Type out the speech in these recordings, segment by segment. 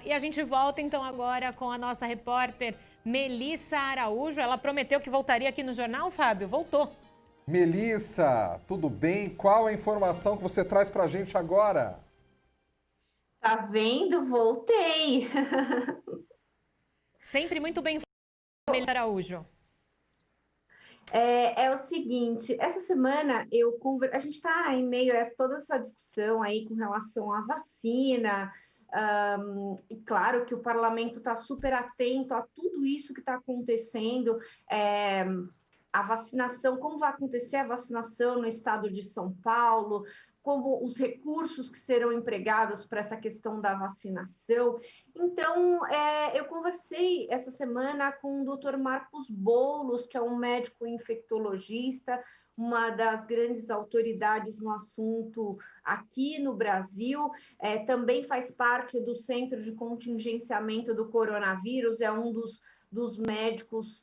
E a gente volta então agora com a nossa repórter Melissa Araújo. Ela prometeu que voltaria aqui no jornal, Fábio. Voltou. Melissa, tudo bem? Qual a informação que você traz para a gente agora? Tá vendo? Voltei. Sempre muito bem, Melissa Araújo. É o seguinte, essa semana a gente está em meio a toda essa discussão aí com relação à vacina, e claro que o parlamento está super atento a tudo isso que está acontecendo, a vacinação, como vai acontecer a vacinação no estado de São Paulo, como os recursos que serão empregados para essa questão da vacinação. Então, eu conversei essa semana com o Dr. Marcos Boulos, que é um médico infectologista, uma das grandes autoridades no assunto aqui no Brasil, também faz parte do Centro de Contingenciamento do Coronavírus, é um dos médicos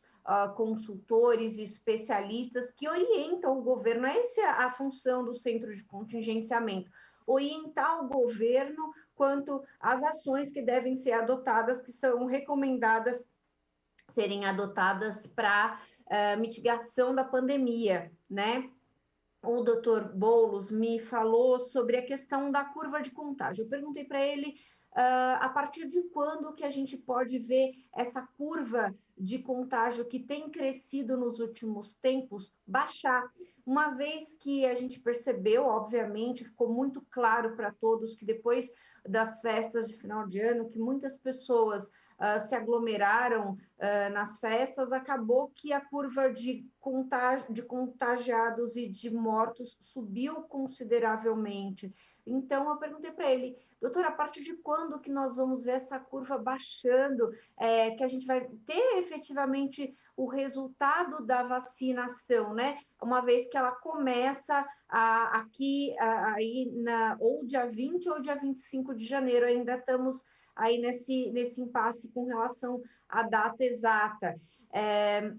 consultores e especialistas que orientam o governo. Essa é a função do Centro de Contingenciamento, orientar o governo quanto às ações que devem ser adotadas, que são recomendadas serem adotadas para mitigação da pandemia, né? O doutor Boulos me falou sobre a questão da curva de contágio. Eu perguntei para ele a partir de quando que a gente pode ver essa curva de contágio que tem crescido nos últimos tempos baixar, uma vez que a gente percebeu, obviamente, ficou muito claro para todos que depois das festas de final de ano, que muitas pessoas se aglomeraram nas festas, acabou que a curva de contagiados e de mortos subiu consideravelmente. Então, eu perguntei para ele, doutor, a partir de quando que nós vamos ver essa curva baixando, que a gente vai ter efetivamente o resultado da vacinação, né? Uma vez que ela começa ou dia 20 ou dia 25 de janeiro, ainda estamos aí nesse impasse com relação à data exata.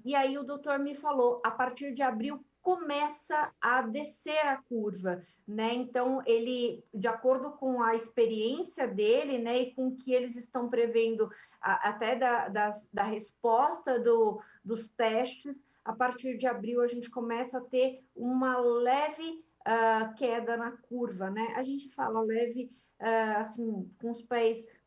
E aí o doutor me falou, a partir de abril começa a descer a curva, né? Então, ele, de acordo com a experiência dele, né, e com o que eles estão prevendo até da resposta dos testes, a partir de abril a gente começa a ter uma leve queda na curva, né? A gente fala leve, assim,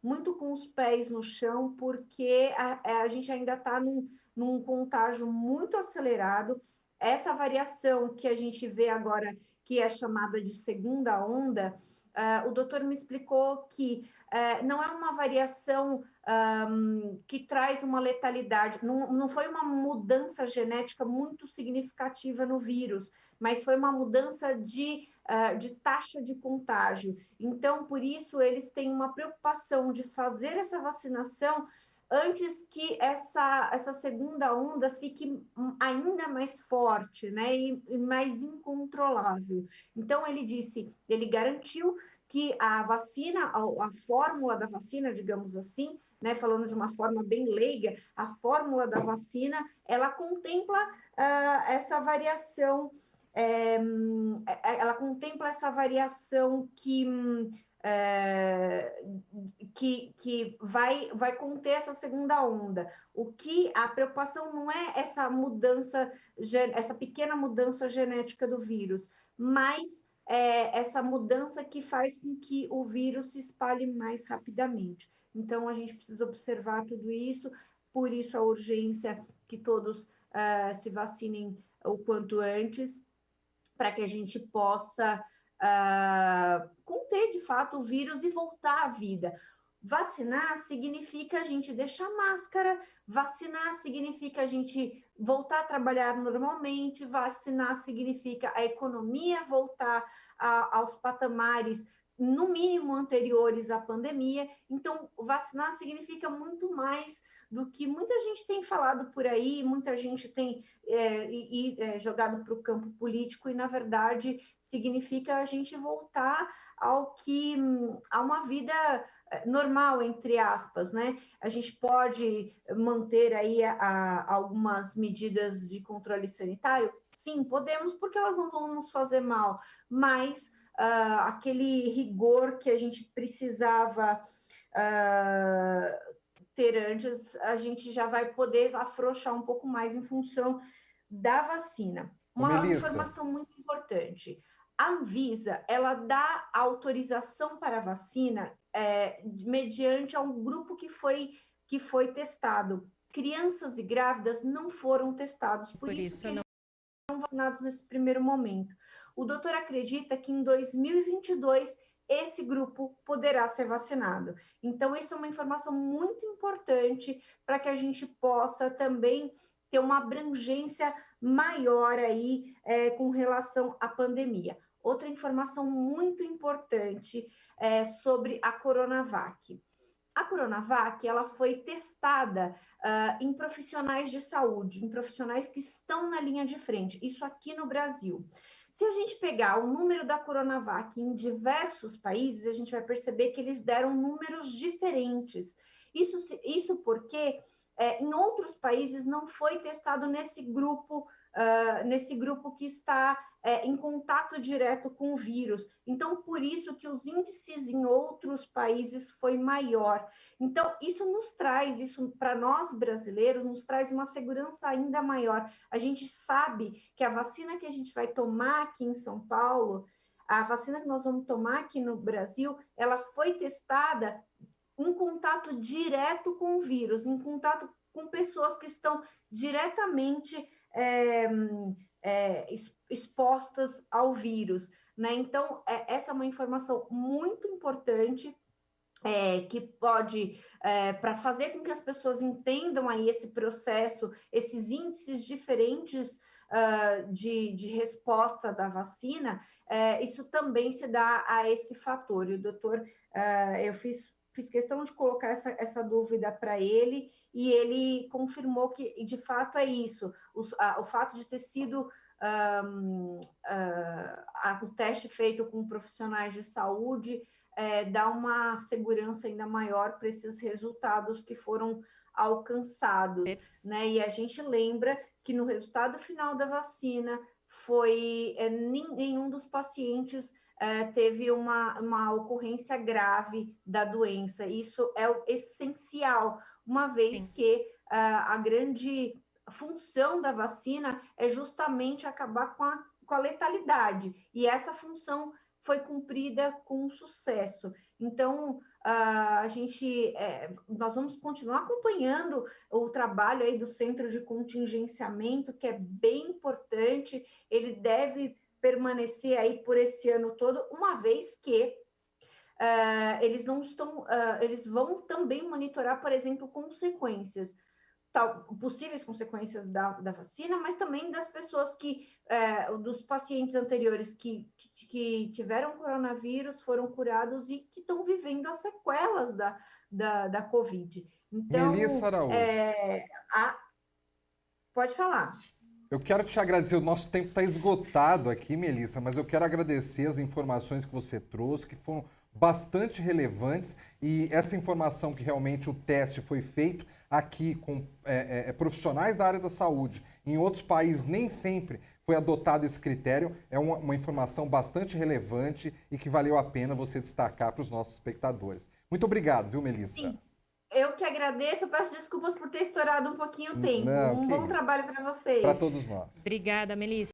muito com os pés no chão, porque a gente ainda está num contágio muito acelerado. Essa variação que a gente vê agora, que é chamada de segunda onda, o doutor me explicou que não é uma variação que traz uma letalidade, não foi uma mudança genética muito significativa no vírus, mas foi uma mudança de taxa de contágio. Então, por isso, eles têm uma preocupação de fazer essa vacinação antes que essa segunda onda fique ainda mais forte, né, e mais incontrolável. Então, ele garantiu que a vacina, a fórmula da vacina, digamos assim, né, falando de uma forma bem leiga, a fórmula da vacina, ela contempla essa variação, ela contempla essa variação que vai conter essa segunda onda. A preocupação não é essa mudança, essa pequena mudança genética do vírus, mas essa mudança que faz com que o vírus se espalhe mais rapidamente. Então, a gente precisa observar tudo isso, por isso a urgência que todos se vacinem o quanto antes, para que a gente possa conter, de fato, o vírus e voltar à vida. Vacinar significa a gente deixar máscara, vacinar significa a gente voltar a trabalhar normalmente, vacinar significa a economia voltar aos patamares, no mínimo, anteriores à pandemia. Então, vacinar significa muito mais do que muita gente tem falado por aí, muita gente tem jogado para o campo político, e, na verdade, significa a gente voltar a uma vida normal, entre aspas, né? A gente pode manter aí algumas medidas de controle sanitário? Sim, podemos, porque elas não vão nos fazer mal, mas aquele rigor que a gente precisava ter antes, a gente já vai poder afrouxar um pouco mais em função da vacina. Uma informação muito importante. A Anvisa, ela dá autorização para a vacina mediante a um grupo que foi testado. Crianças e grávidas não foram testados, por isso que eles não vacinados nesse primeiro momento. O doutor acredita que em 2022 esse grupo poderá ser vacinado. Então, isso é uma informação muito importante para que a gente possa também ter uma abrangência maior aí com relação à pandemia. Outra informação muito importante sobre a Coronavac. A Coronavac, ela foi testada em profissionais de saúde, em profissionais que estão na linha de frente, isso aqui no Brasil. Se a gente pegar o número da Coronavac em diversos países, a gente vai perceber que eles deram números diferentes. Isso porque em outros países não foi testado nesse grupo que está em contato direto com o vírus. Então, por isso que os índices em outros países foi maior. Então, isso para nós brasileiros, nos traz uma segurança ainda maior. A gente sabe que a vacina que a gente vai tomar aqui em São Paulo, a vacina que nós vamos tomar aqui no Brasil, ela foi testada em contato direto com o vírus, em contato com pessoas que estão diretamente expostas ao vírus, né? Então, essa é uma informação muito importante que pode, para fazer com que as pessoas entendam aí esse processo, esses índices diferentes de resposta da vacina, isso também se dá a esse fator. E o doutor, eu fiz questão de colocar essa dúvida para ele, e ele confirmou que, de fato, é isso. O fato de ter sido o teste feito com profissionais de saúde dá uma segurança ainda maior para esses resultados que foram alcançados, né? E a gente lembra que no resultado final da vacina nenhum dos pacientes teve uma ocorrência grave da doença. Isso é o essencial, uma vez que a grande função da vacina é justamente acabar com a letalidade, e essa função foi cumprida com sucesso. Então, nós vamos continuar acompanhando o trabalho aí do Centro de Contingenciamento, que é bem importante, ele deve permanecer aí por esse ano todo, uma vez que eles vão também monitorar, por exemplo, consequências, possíveis consequências da vacina, mas também das pessoas dos pacientes anteriores que tiveram coronavírus, foram curados e que estão vivendo as sequelas da Covid. Então, Melissa Araújo. Pode falar. Eu quero te agradecer, o nosso tempo está esgotado aqui, Melissa, mas eu quero agradecer as informações que você trouxe, que foram bastante relevantes, e essa informação que realmente o teste foi feito aqui com profissionais da área da saúde, em outros países nem sempre foi adotado esse critério, é uma informação bastante relevante e que valeu a pena você destacar para os nossos espectadores. Muito obrigado, viu, Melissa? Sim. Eu que agradeço, peço desculpas por ter estourado um pouquinho o tempo. Um bom trabalho para vocês. Para todos nós. Obrigada, Melissa.